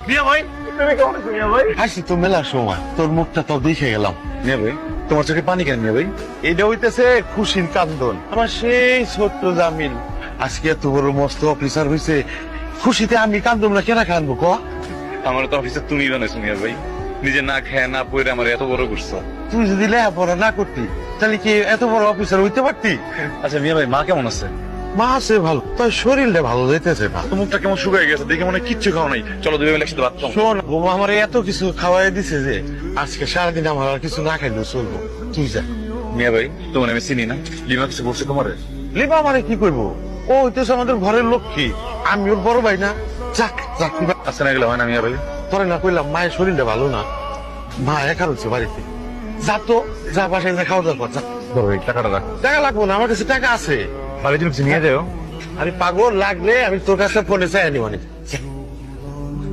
মিয়া ভাই তুমি কেমন আছো মিয়া ভাই? হাসি তো মেলার সময়, তোর মুখটা তো দেখে গেলাম। মিয়া ভাই তোমার চোখে পানি কেন মিয়া ভাই? এটা হইতেছে খুশির কান্দন। আমার সেই ছোট্ট জামিল আজকে এত বড় মস্ত অফিসার হয়েছে, খুশিতে আমি কান্দন না, কেনা কানবো ক? আমার তো অফিসে তুমি বানাইছো মিয়া ভাই, নিজে না খেয়ে না পড়ে আমার এত বড় করছো। তুই যদি লেখাপড়া না করতি তাহলে কি এত বড় অফিসার হইতে পারতি? আচ্ছা মিয়া ভাই, মা কেমন আছে? মা আছে ভালো, তোর শরীরটা ভালো যাইতেছে না। তো মুখটা কেমন শুকায় গেছে, দেখে মনে হয় কিচ্ছু খাও নাই। চলো দুই বেলা একসাথে ভাত খাও। শোন বোমা, আমার এত কিছু খাওয়াই দিছে যে আজকে সারাদিন আমার আর কিছু না খাইলেও চলবো। তুই যা। মিয়া ভাই তোমার আমি চিনি না, লিমা কিছু বলছে তোমারে? লিবা আমারে কি করবো? ও হইতেছে আমাদের ঘরের লক্ষ্মী, আমি ওর বড় ভাই না। যাক যাক, আচ্ছা না গেলে হয় না মিয়া ভাই? তোরে না কইলাম মায়ের শরীরটা ভালো না, মা একা রয়েছে বাড়িতে। যা তো, যা বাসায় যা খাওয়া দাওয়া কর, যা। ধরো এই টাকাটা রাখ। টাকা লাগবো না, আমার কাছে টাকা আছে। বাড়ির জন্য কিছু নিয়ে যাও। আমি পাগল, লাগলে আমি তোর কাছে ফোনে চাই আনি অনেক।